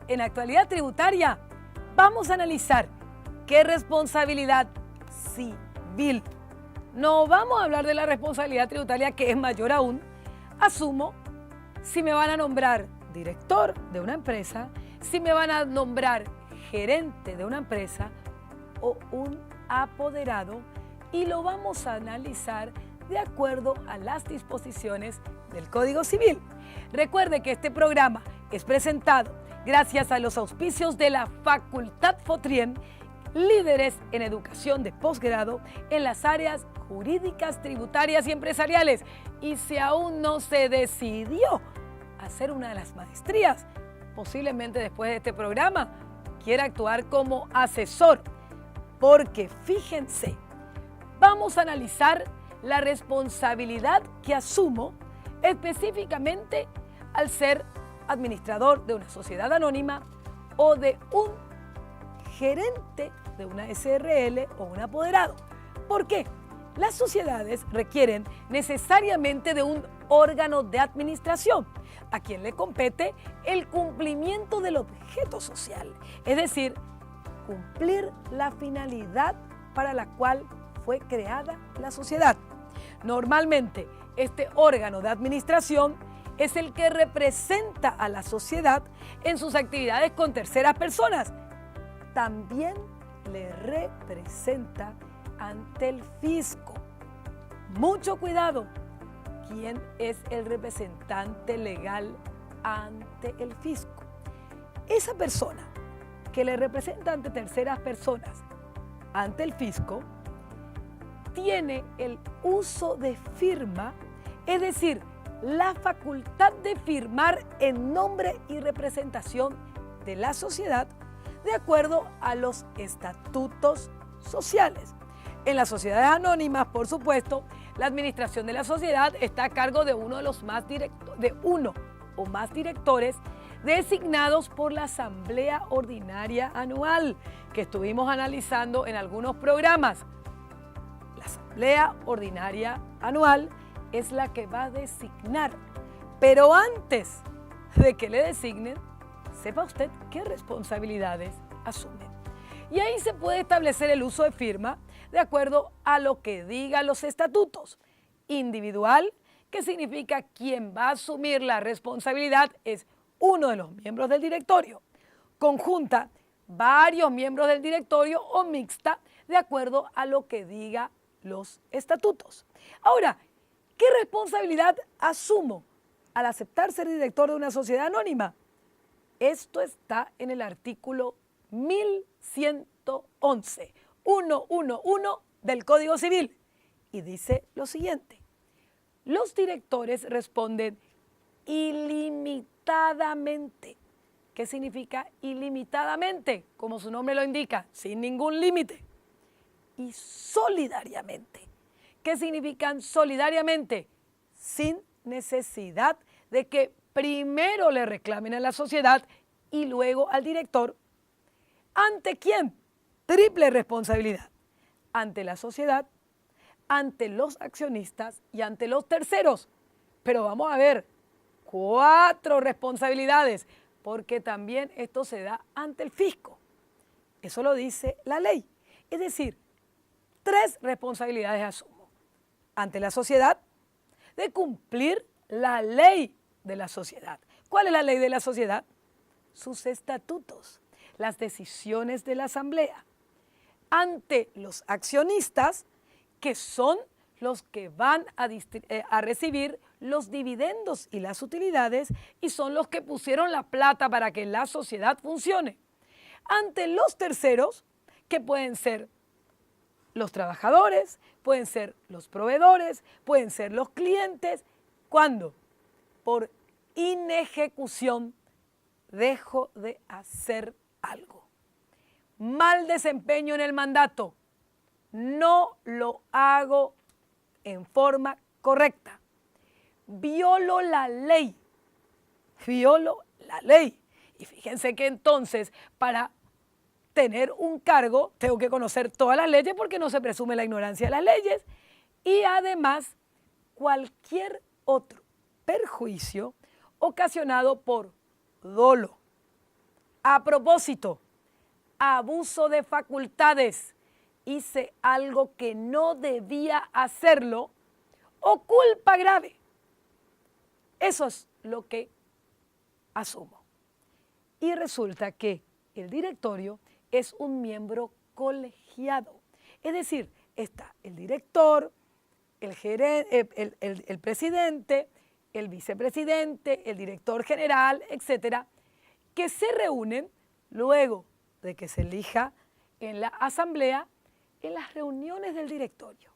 en Actualidad Tributaria vamos a analizar qué responsabilidad civil. No vamos a hablar de la responsabilidad tributaria, que es mayor aún. Asumo si me van a nombrar director de una empresa, si me van a nombrar gerente de una empresa o un apoderado, y lo vamos a analizar de acuerdo a las disposiciones del Código Civil. Recuerde que este programa es presentado gracias a los auspicios de la Facultad Fotrien, líderes en educación de posgrado en las áreas jurídicas, tributarias y empresariales. Y si aún no se decidió hacer una de las maestrías, posiblemente después de este programa quiera actuar como asesor, porque fíjense, vamos a analizar la responsabilidad que asumo específicamente al ser administrador de una sociedad anónima o de un gerente de una SRL o un apoderado. ¿Por qué? Las sociedades requieren necesariamente de un órgano de administración a quien le compete el cumplimiento del objeto social, es decir, cumplir la finalidad para la cual fue creada la sociedad. Normalmente, este órgano de administración es el que representa a la sociedad en sus actividades con terceras personas. También le representa ante el fisco. Mucho cuidado. ¿Quién es el representante legal ante el fisco? Esa persona que le representa ante terceras personas, ante el fisco, tiene el uso de firma, es decir, la facultad de firmar en nombre y representación de la sociedad de acuerdo a los estatutos sociales. En las sociedades anónimas, por supuesto, la administración de la sociedad está a cargo de uno o más directores designados por la Asamblea Ordinaria Anual, que estuvimos analizando en algunos programas. La Asamblea Ordinaria Anual es la que va a designar, pero antes de que le designen, sepa usted qué responsabilidades asumen. Y ahí se puede establecer el uso de firma de acuerdo a lo que digan los estatutos. Individual, que significa quien va a asumir la responsabilidad es uno de los miembros del directorio. Conjunta, varios miembros del directorio, o mixta, de acuerdo a lo que diga los estatutos. Ahora, ¿qué responsabilidad asumo al aceptar ser director de una sociedad anónima? Esto está en el artículo 1111, 111 del Código Civil, y dice lo siguiente: los directores responden ilimitadamente. ¿Qué significa ilimitadamente? Como su nombre lo indica, sin ningún límite. Y solidariamente. ¿Qué significan solidariamente? Sin necesidad de que primero le reclamen a la sociedad y luego al director. ¿Ante quién? Triple responsabilidad. Ante la sociedad, ante los accionistas y ante los terceros. Pero vamos a ver, 4 responsabilidades, porque también esto se da ante el fisco. Eso lo dice la ley. Es decir, 3 responsabilidades asumo. Ante la sociedad, de cumplir la ley de la sociedad. ¿Cuál es la ley de la sociedad? Sus estatutos, las decisiones de la asamblea. Ante los accionistas, que son los que van a recibir los dividendos y las utilidades y son los que pusieron la plata para que la sociedad funcione. Ante los terceros, que pueden ser los trabajadores, pueden ser los proveedores, pueden ser los clientes. ¿Cuándo? Por inejecución dejo de hacer algo. Mal desempeño en el mandato. No lo hago en forma correcta. Violo la ley. Violo la ley. Y fíjense que entonces, para tener un cargo, tengo que conocer todas las leyes porque no se presume la ignorancia de las leyes. Y además, cualquier otro perjuicio ocasionado por dolo, A propósito, abuso de facultades, hice algo que no debía hacerlo, o culpa grave. Eso es lo que asumo. Y resulta que el directorio es un miembro colegiado. Es decir, está el director, el presidente, el vicepresidente, el director general, etcétera, que se reúnen luego de que se elija en la asamblea, en las reuniones del directorio.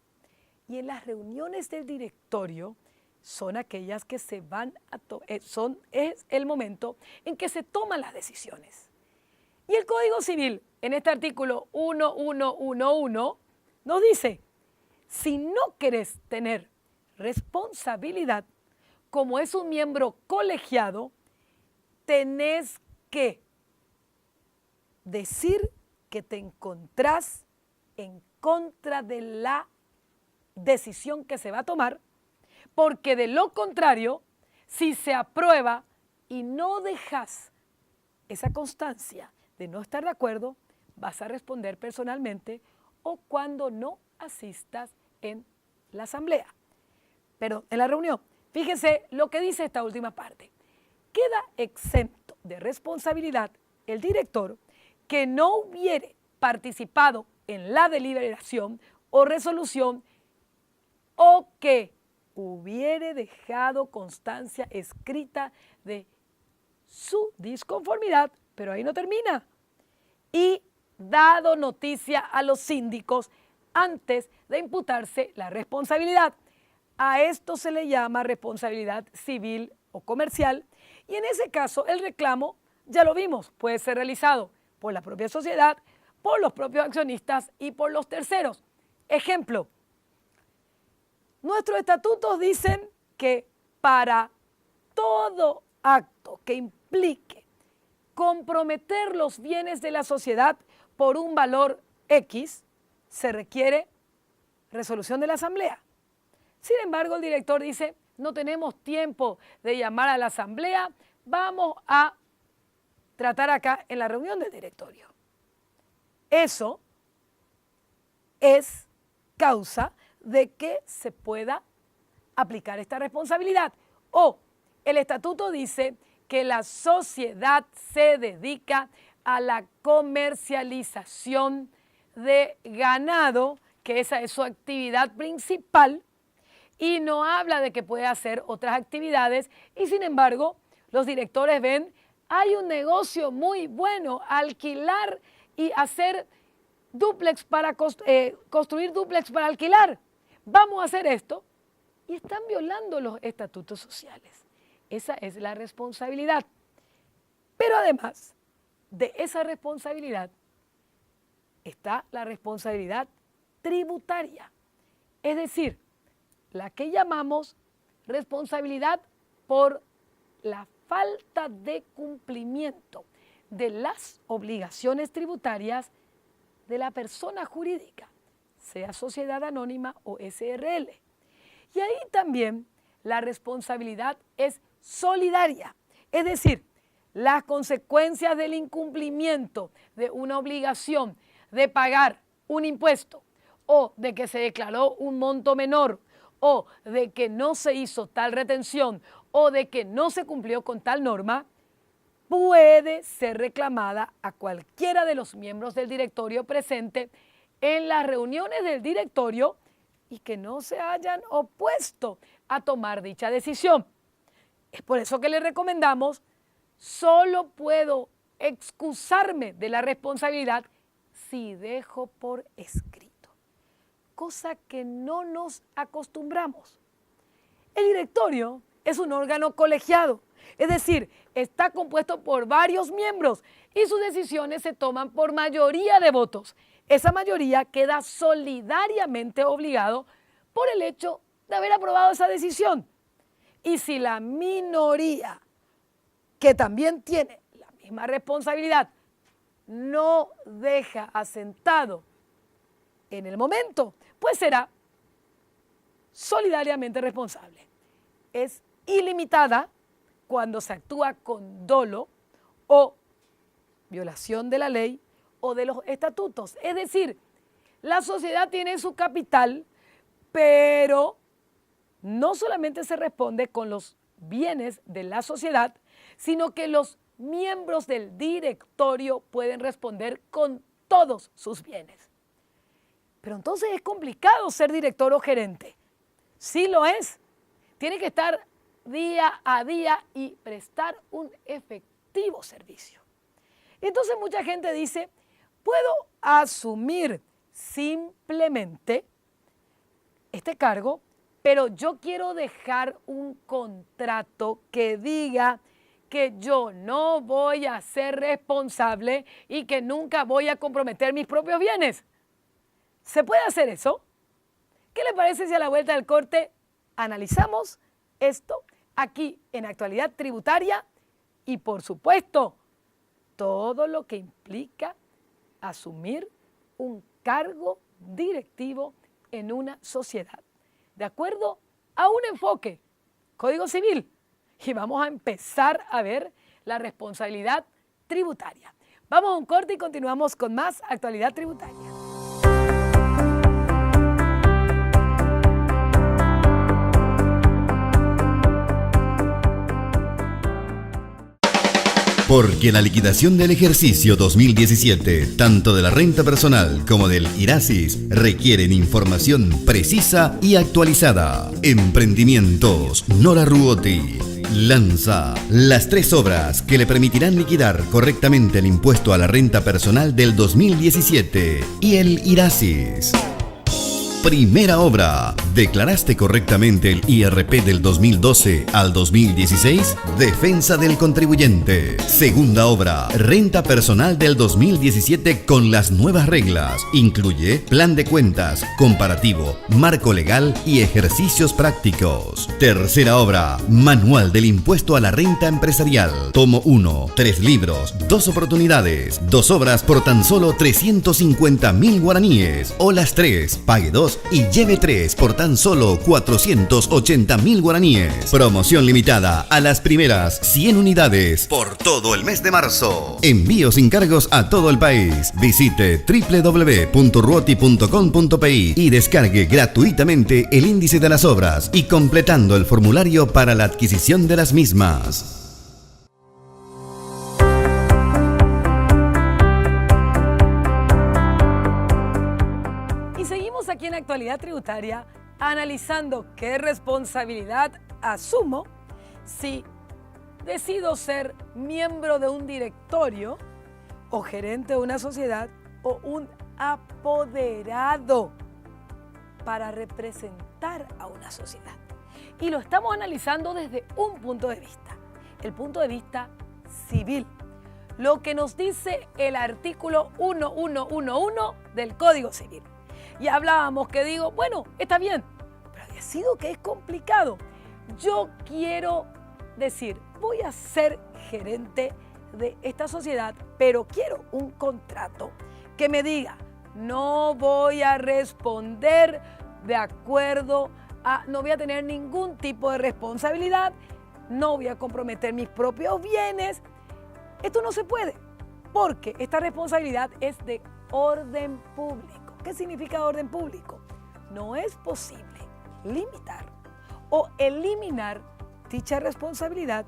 Y en las reuniones del directorio son aquellas que se van a es el momento en que se toman las decisiones. Y el Código Civil, en este artículo 1111, nos dice, si no querés tener responsabilidad, como es un miembro colegiado, tenés que decir que te encontrás en contra de la decisión que se va a tomar, porque de lo contrario, si se aprueba y no dejas esa constancia de no estar de acuerdo, vas a responder personalmente o cuando no asistas en la asamblea. Pero en la reunión, fíjese lo que dice esta última parte. Queda exento de responsabilidad el director que no hubiere participado en la deliberación o resolución o que hubiere dejado constancia escrita de su disconformidad, pero ahí no termina, y dado noticia a los síndicos antes de imputarse la responsabilidad. A esto se le llama responsabilidad civil o comercial, y en ese caso el reclamo, ya lo vimos, puede ser realizado por la propia sociedad, por los propios accionistas y por los terceros. Ejemplo, nuestros estatutos dicen que para todo acto que implique comprometer los bienes de la sociedad por un valor X, se requiere resolución de la asamblea. Sin embargo, el director dice, no tenemos tiempo de llamar a la asamblea, vamos a tratar acá en la reunión del directorio. Eso es causa de que se pueda aplicar esta responsabilidad. O el estatuto dice que la sociedad se dedica a la comercialización de ganado, que esa es su actividad principal, y no habla de que puede hacer otras actividades, y sin embargo, los directores ven, hay un negocio muy bueno, alquilar y hacer dúplex para construir dúplex para alquilar. Vamos a hacer esto, y están violando los estatutos sociales. Esa es la responsabilidad. Pero además de esa responsabilidad está la responsabilidad tributaria, es decir, la que llamamos responsabilidad por la falta de cumplimiento de las obligaciones tributarias de la persona jurídica, sea sociedad anónima o SRL. Y ahí también la responsabilidad es solidaria, es decir, las consecuencias del incumplimiento de una obligación de pagar un impuesto o de que se declaró un monto menor o de que no se hizo tal retención o de que no se cumplió con tal norma, puede ser reclamada a cualquiera de los miembros del directorio presente en las reuniones del directorio y que no se hayan opuesto a tomar dicha decisión. Es por eso que le recomendamos, solo puedo excusarme de la responsabilidad si dejo por escrito, cosa que no nos acostumbramos. El directorio es un órgano colegiado, es decir, está compuesto por varios miembros y sus decisiones se toman por mayoría de votos. Esa mayoría queda solidariamente obligado por el hecho de haber aprobado esa decisión. Y si la minoría, que también tiene la misma responsabilidad, no deja asentado en el momento, pues será solidariamente responsable. Es ilimitada cuando se actúa con dolo o violación de la ley o de los estatutos. Es decir, la sociedad tiene su capital, pero no solamente se responde con los bienes de la sociedad, sino que los miembros del directorio pueden responder con todos sus bienes. Pero entonces es complicado ser director o gerente. Sí lo es. Tiene que estar día a día y prestar un efectivo servicio. Entonces mucha gente dice, puedo asumir simplemente este cargo, pero yo quiero dejar un contrato que diga que yo no voy a ser responsable y que nunca voy a comprometer mis propios bienes. ¿Se puede hacer eso? ¿Qué le parece si a la vuelta del corte analizamos esto aquí en Actualidad Tributaria y, por supuesto, todo lo que implica asumir un cargo directivo en una sociedad, de acuerdo a un enfoque, Código Civil? Y vamos a empezar a ver la responsabilidad tributaria. Vamos a un corte y continuamos con más Actualidad Tributaria. Porque la liquidación del ejercicio 2017, tanto de la renta personal como del IRASIS, requieren información precisa y actualizada. Emprendimientos Nora Ruotti lanza las 3 obras que le permitirán liquidar correctamente el impuesto a la renta personal del 2017 y el IRASIS. Primera obra. ¿Declaraste correctamente el IRP del 2012 al 2016? Defensa del contribuyente. Segunda obra. Renta personal del 2017 con las nuevas reglas. Incluye plan de cuentas, comparativo, marco legal y ejercicios prácticos. Tercera obra. Manual del impuesto a la renta empresarial. Tomo 1. 3 libros, 2 oportunidades. 2 obras por tan solo 350.000 guaraníes. O las 3. Pague 2 y lleve 3 por tan solo 480.000 guaraníes. Promoción limitada a las primeras 100 unidades por todo el mes de marzo. Envío sin cargos a todo el país. Visite www.ruoti.com.pi y descargue gratuitamente el índice de las obras y completando el formulario para la adquisición de las mismas. Aquí en Actualidad Tributaria, analizando qué responsabilidad asumo si decido ser miembro de un directorio o gerente de una sociedad o un apoderado para representar a una sociedad. Y lo estamos analizando desde un punto de vista, el punto de vista civil, lo que nos dice el artículo 1111 del Código Civil. Y hablábamos que digo, bueno, está bien, pero decido que es complicado. Yo quiero decir, voy a ser gerente de esta sociedad, pero quiero un contrato que me diga, no voy a responder de acuerdo a, no voy a tener ningún tipo de responsabilidad, no voy a comprometer mis propios bienes. Esto no se puede, porque esta responsabilidad es de orden público. ¿Qué significa orden público? No es posible limitar o eliminar dicha responsabilidad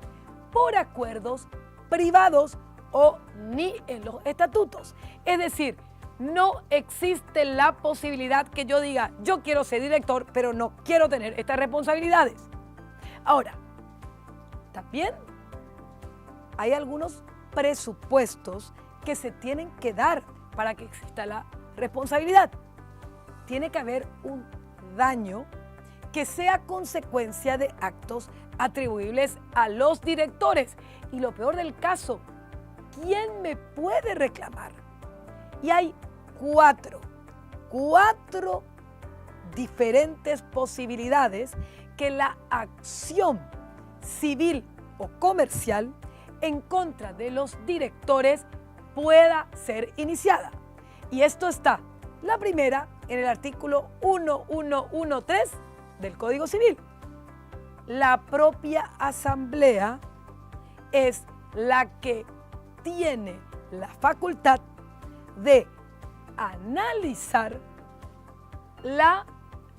por acuerdos privados o ni en los estatutos. Es decir, no existe la posibilidad que yo diga, yo quiero ser director, pero no quiero tener estas responsabilidades. Ahora, también hay algunos presupuestos que se tienen que dar para que exista la responsabilidad. Tiene que haber un daño que sea consecuencia de actos atribuibles a los directores. Y lo peor del caso, ¿quién me puede reclamar? Y hay cuatro diferentes posibilidades que la acción civil o comercial en contra de los directores pueda ser iniciada. Y esto está, la primera, en el artículo 1113 del Código Civil. La propia asamblea es la que tiene la facultad de analizar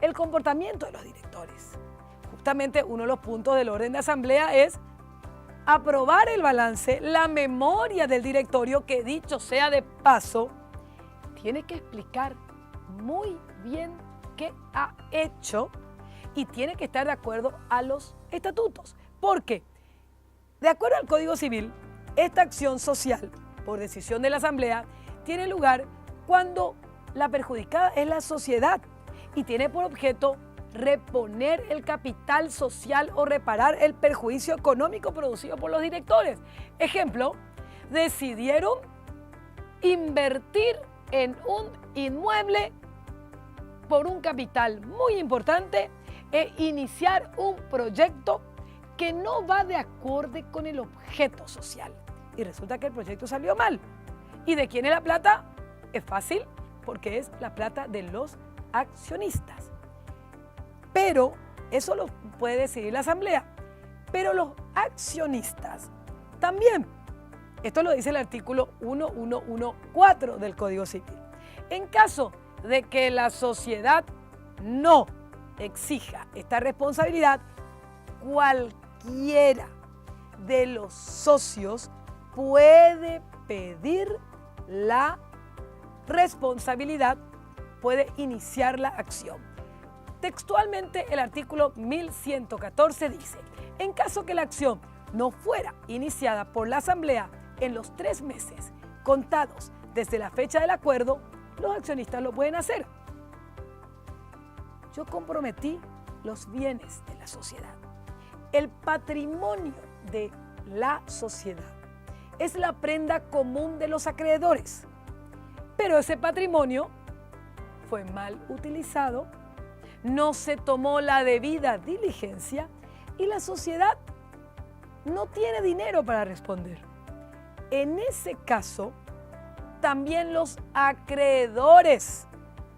el comportamiento de los directores. Justamente uno de los puntos del orden de asamblea es aprobar el balance, la memoria del directorio, que dicho sea de paso, tiene que explicar muy bien qué ha hecho y tiene que estar de acuerdo a los estatutos. Porque, de acuerdo al Código Civil, esta acción social, por decisión de la asamblea, tiene lugar cuando la perjudicada es la sociedad y tiene por objeto reponer el capital social o reparar el perjuicio económico producido por los directores. Ejemplo, decidieron invertir en un inmueble por un capital muy importante e iniciar un proyecto que no va de acorde con el objeto social. Y resulta que el proyecto salió mal. ¿Y de quién es la plata? Es fácil, porque es la plata de los accionistas. Pero eso lo puede decidir la asamblea. Pero los accionistas también. Esto lo dice el artículo 1114 del Código Civil. En caso de que la sociedad no exija esta responsabilidad, cualquiera de los socios puede pedir la responsabilidad, puede iniciar la acción. Textualmente, el artículo 1114 dice: en caso que la acción no fuera iniciada por la asamblea en los 3 meses contados desde la fecha del acuerdo, los accionistas lo pueden hacer. Yo comprometí los bienes de la sociedad. El patrimonio de la sociedad es la prenda común de los acreedores, pero ese patrimonio fue mal utilizado, no se tomó la debida diligencia y la sociedad no tiene dinero para responder. En ese caso, también los acreedores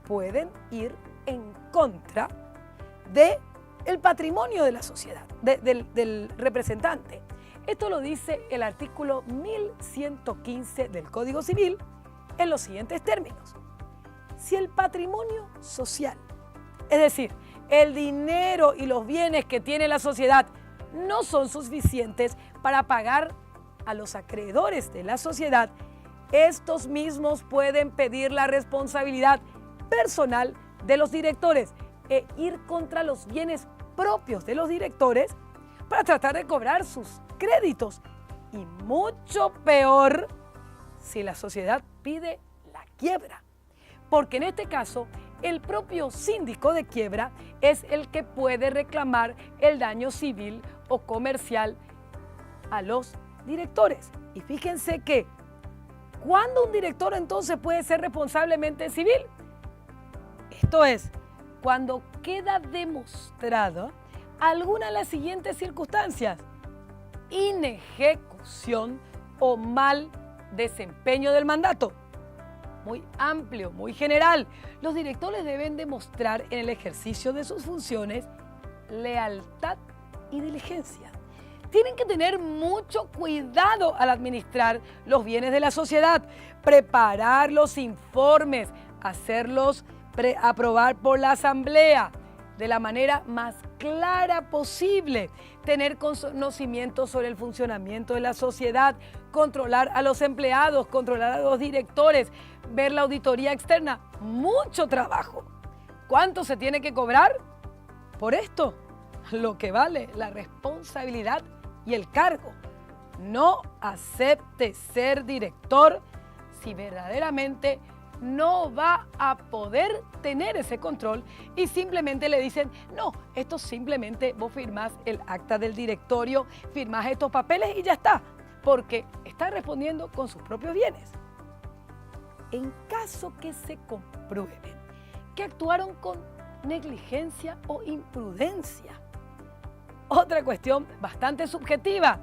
pueden ir en contra del patrimonio de la sociedad, del representante. Esto lo dice el artículo 1115 del Código Civil en los siguientes términos. Si el patrimonio social, es decir, el dinero y los bienes que tiene la sociedad, no son suficientes para pagar a los acreedores de la sociedad, estos mismos pueden pedir la responsabilidad personal de los directores e ir contra los bienes propios de los directores para tratar de cobrar sus créditos. Y mucho peor si la sociedad pide la quiebra, porque en este caso el propio síndico de quiebra es el que puede reclamar el daño civil o comercial a los directores. Y fíjense que, ¿cuándo un director entonces puede ser responsablemente civil? Esto es, cuando queda demostrada alguna de las siguientes circunstancias: inejecución o mal desempeño del mandato. Muy amplio, muy general. Los directores deben demostrar en el ejercicio de sus funciones lealtad y diligencia. Tienen que tener mucho cuidado al administrar los bienes de la sociedad, preparar los informes, hacerlos aprobar por la asamblea de la manera más clara posible, tener conocimiento sobre el funcionamiento de la sociedad, controlar a los empleados, controlar a los directores, ver la auditoría externa. Mucho trabajo. ¿Cuánto se tiene que cobrar por esto? Lo que vale la responsabilidad y el cargo. No acepte ser director si verdaderamente no va a poder tener ese control y simplemente le dicen: no, esto simplemente vos firmás el acta del directorio, firmás estos papeles y ya está, porque está respondiendo con sus propios bienes. En caso que se compruebe que actuaron con negligencia o imprudencia, otra cuestión bastante subjetiva: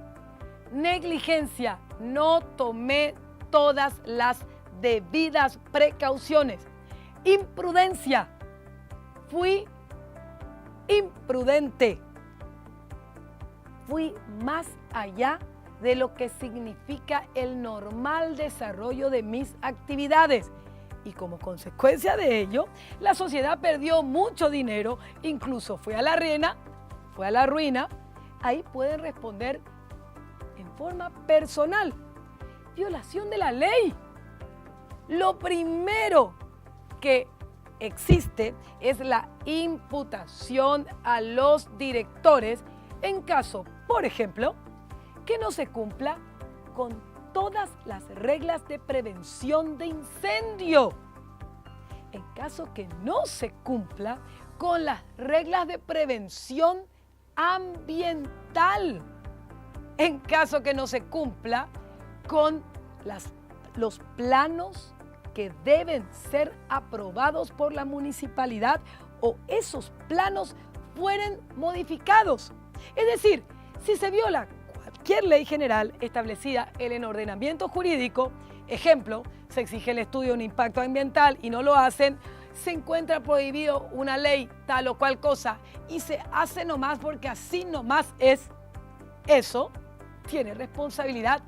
negligencia, no tomé todas las debidas precauciones. Imprudencia, fui imprudente, fui más allá de lo que significa el normal desarrollo de mis actividades. Y como consecuencia de ello, la sociedad perdió mucho dinero, incluso fue a la ruina. Ahí pueden responder en forma personal. Violación de la ley. Lo primero que existe es la imputación a los directores en caso, por ejemplo, que no se cumpla con todas las reglas de prevención de incendio. En caso que no se cumpla con las reglas de prevención ambiental. En caso que no se cumpla con los planos que deben ser aprobados por la municipalidad o esos planos fueren modificados. Es decir, si se viola cualquier ley general establecida en el ordenamiento jurídico, ejemplo, se exige el estudio de un impacto ambiental y no lo hacen, se encuentra prohibido una ley tal o cual cosa y se hace nomás porque así nomás es, eso tiene responsabilidad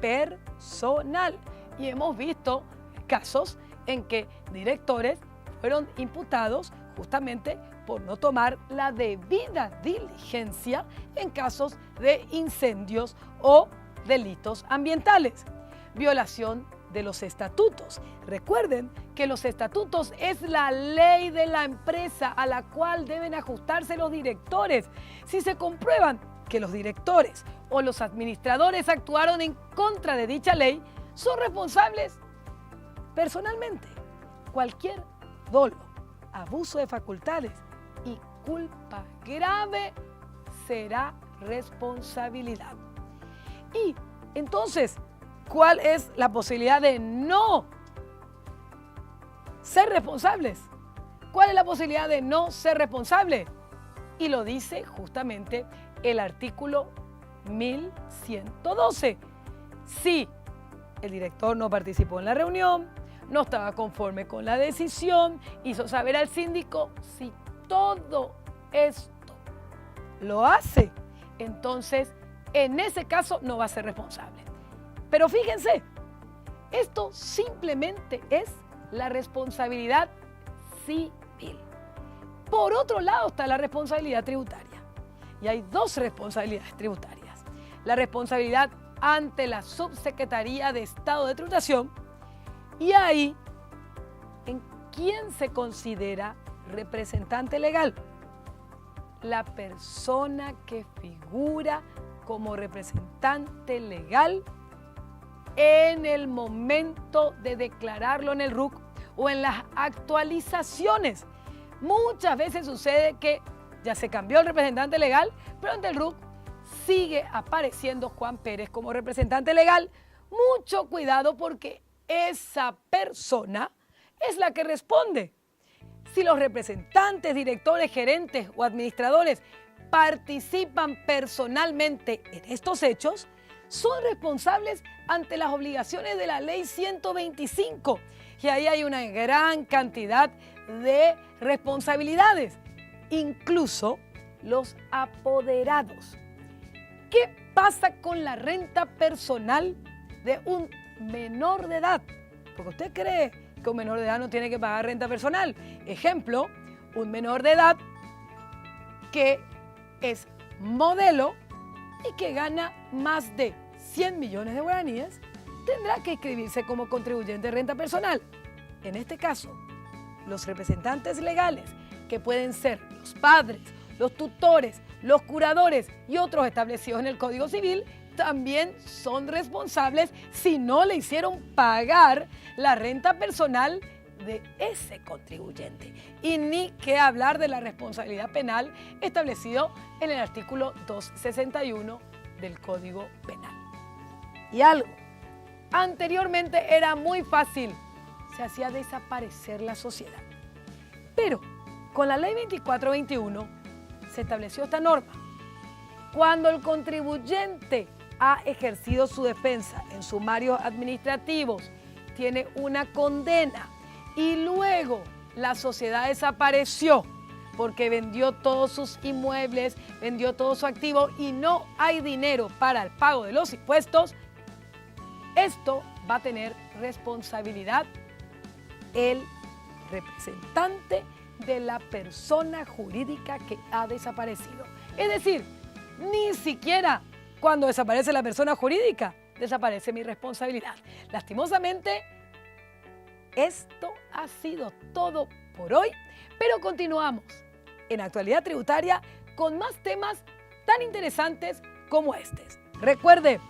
personal. Y hemos visto casos en que directores fueron imputados justamente por no tomar la debida diligencia en casos de incendios o delitos ambientales. Violación de los estatutos. Recuerden que los estatutos es la ley de la empresa a la cual deben ajustarse los directores. Si se comprueban que los directores o los administradores actuaron en contra de dicha ley, son responsables personalmente. Cualquier dolo, abuso de facultades y culpa grave será responsabilidad. Y entonces, ¿cuál es la posibilidad de no ser responsables? ¿Cuál es la posibilidad de no ser responsable? Y lo dice justamente el artículo 1112. Si el director no participó en la reunión, no estaba conforme con la decisión, hizo saber al síndico, si todo esto lo hace, entonces en ese caso no va a ser responsable. Pero fíjense, esto simplemente es la responsabilidad civil. Por otro lado está la responsabilidad tributaria. Y hay dos responsabilidades tributarias. La responsabilidad ante la Subsecretaría de Estado de Tributación y ahí, ¿en quién se considera representante legal? La persona que figura como representante legal en el momento de declararlo en el RUC o en las actualizaciones. Muchas veces sucede que ya se cambió el representante legal, pero ante el RUC sigue apareciendo Juan Pérez como representante legal. Mucho cuidado porque esa persona es la que responde. Si los representantes, directores, gerentes o administradores participan personalmente en estos hechos, son responsables ante las obligaciones de la Ley 125. Y ahí hay una gran cantidad de responsabilidades, incluso los apoderados. ¿Qué pasa con la renta personal de un menor de edad? Porque usted cree que un menor de edad no tiene que pagar renta personal. Ejemplo, un menor de edad que es modelo y que gana más de 100 millones de guaraníes, tendrá que inscribirse como contribuyente de renta personal. En este caso, los representantes legales, que pueden ser los padres, los tutores, los curadores y otros establecidos en el Código Civil, también son responsables si no le hicieron pagar la renta personal de ese contribuyente. Y ni qué hablar de la responsabilidad penal establecido en el artículo 261 del Código Penal. Y algo, anteriormente era muy fácil, se hacía desaparecer la sociedad. Pero con la Ley 2421 se estableció esta norma. Cuando el contribuyente ha ejercido su defensa en sumarios administrativos, tiene una condena y luego la sociedad desapareció, porque vendió todos sus inmuebles, vendió todo su activo y no hay dinero para el pago de los impuestos, esto va a tener responsabilidad el representante de la persona jurídica que ha desaparecido. Es decir, ni siquiera cuando desaparece la persona jurídica, desaparece mi responsabilidad. Lastimosamente, esto ha sido todo por hoy, pero continuamos en Actualidad Tributaria con más temas tan interesantes como estos. Recuerde,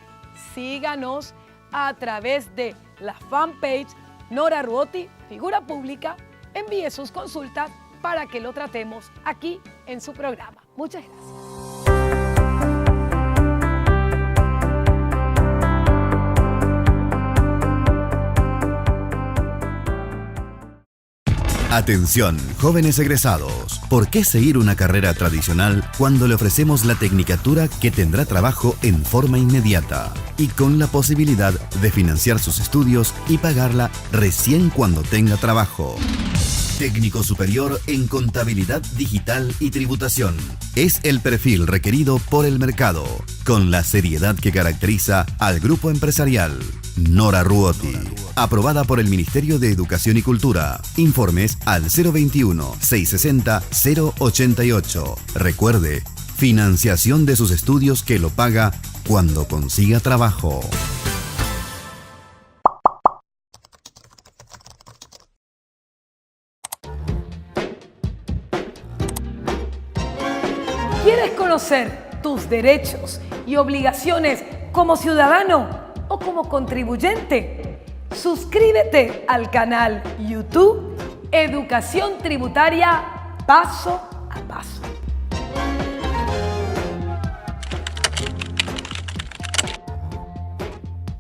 síganos a través de la fanpage Nora Ruoti, figura pública, envíe sus consultas para que lo tratemos aquí en su programa. Muchas gracias. Atención, jóvenes egresados. ¿Por qué seguir una carrera tradicional cuando le ofrecemos la tecnicatura que tendrá trabajo en forma inmediata y con la posibilidad de financiar sus estudios y pagarla recién cuando tenga trabajo? Técnico superior en contabilidad digital y tributación. Es el perfil requerido por el mercado, con la seriedad que caracteriza al grupo empresarial. Nora Ruoti. Aprobada por el Ministerio de Educación y Cultura. Informes al 021-660-088. Recuerde, financiación de sus estudios que lo paga cuando consiga trabajo. ¿Quieres conocer tus derechos y obligaciones como ciudadano o como contribuyente? Suscríbete al canal YouTube Educación Tributaria Paso a Paso.